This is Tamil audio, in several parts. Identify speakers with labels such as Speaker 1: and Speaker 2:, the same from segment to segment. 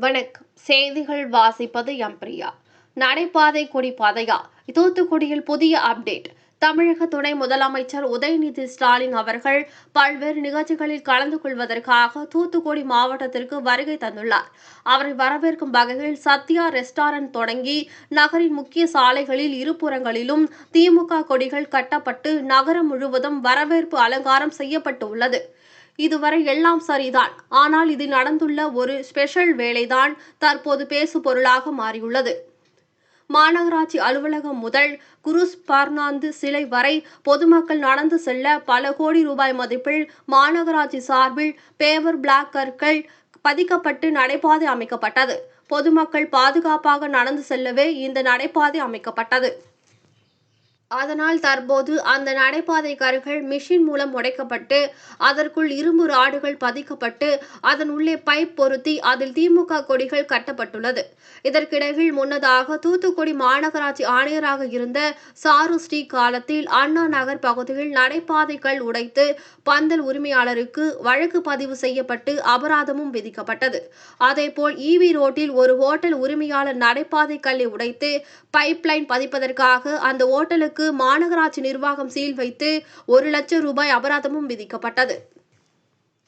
Speaker 1: வணக்கம். செய்திகள் வாசிப்பது எம்பிரியா. நடைபாதை கொடி பாதையா? தூத்துக்குடியில் புதிய அப்டேட். தமிழக துணை முதலமைச்சர் உதயநிதி ஸ்டாலின் அவர்கள் பல்வேறு நிகழ்ச்சிகளில் கலந்து கொள்வதற்காக தூத்துக்குடி மாவட்டத்திற்கு வருகை தந்துள்ளார். அவரை வரவேற்கும் வகையில் சத்யா ரெஸ்டாரண்ட் தொடங்கி நகரின் முக்கிய சாலைகளில் இருபுறங்களிலும் திமுக கொடிகள் கட்டப்பட்டு நகரம் முழுவதும் வரவேற்பு அலங்காரம் செய்யப்பட்டுள்ளது. இதுவரை எல்லாம் சரிதான். ஆனால் இதில் நடந்துள்ள ஒரு ஸ்பெஷல் வேலைதான் தற்போது பேசு பொருளாக மாறியுள்ளது. மாநகராட்சி அலுவலகம் முதல் குருஸ் பர்னாந்து சிலை வரை பொதுமக்கள் நடந்து செல்ல பல கோடி ரூபாய் மதிப்பில் மாநகராட்சி சார்பில் பேவர் பிளாக் கற்கள் பதிக்கப்பட்டு நடைபாதை அமைக்கப்பட்டது. பொதுமக்கள் பாதுகாப்பாக நடந்து செல்லவே இந்த நடைபாதை அமைக்கப்பட்டது. அதனால் தற்போது அந்த நடைபாதை கற்கள் மிஷின் மூலம் உடைக்கப்பட்டு அதற்குள் இரும்பு ராடுகள் பதிக்கப்பட்டு அதன் உள்ளே பைப் பொருத்தி அதில் திமுக கொடிகள் கட்டப்பட்டுள்ளது. இதற்கிடையில் முன்னதாக தூத்துக்குடி மாநகராட்சி ஆணையராக இருந்த சாரு ஸ்ரீ காலத்தில் அண்ணா நகர் பகுதியில் நடைபாதைகள் உடைத்து பந்தல் உரிமையாளருக்கு வழக்கு பதிவு செய்யப்பட்டு அபராதமும் விதிக்கப்பட்டது. அதேபோல் ஈவி ரோட்டில் ஒரு ஓட்டல் உரிமையாளர் நடைபாதை கல்லை உடைத்து பைப் லைன் பதிப்பதற்காக அந்த ஓட்டலுக்கு மாநகராட்சி நிர்வாகம் சீல் வைத்து 1 லட்சம் ரூபாய் அபராதமும் விதிக்கப்பட்டது.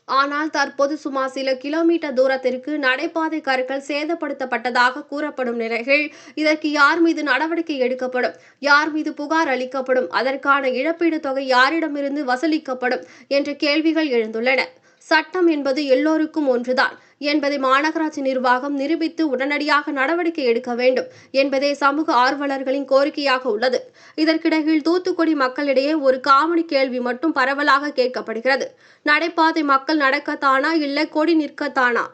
Speaker 1: ஆனால் தற்போது சுமார் சில கிலோமீட்டர் தூரத்திற்கு நடைபாதை கற்கள் சேதப்படுத்தப்பட்டதாக கூறப்படும் நிலையில் இதற்கு யார் மீது நடவடிக்கை எடுக்கப்படும், யார் மீது புகார் அளிக்கப்படும், அதற்கான இழப்பீடு தொகை யாரிடமிருந்து வசூலிக்கப்படும் என்ற கேள்விகள் எழுந்துள்ளன. சட்டம் என்பது எல்லோருக்கும் ஒன்றுதான் என்பதை மாநகராட்சி நிர்வாகம் நிரூபித்து உடனடியாக நடவடிக்கை எடுக்க வேண்டும் என்பதே சமூக ஆர்வலர்களின் கோரிக்கையாக உள்ளது. இதற்கிடையில் தூத்துக்குடி மக்களிடையே ஒரு காமெடி கேள்வி மட்டும் பரவலாக கேட்கப்படுகிறது. நடைபாதை மக்கள் நடக்கத்தானா இல்லை கொடி நிற்கத்தானா?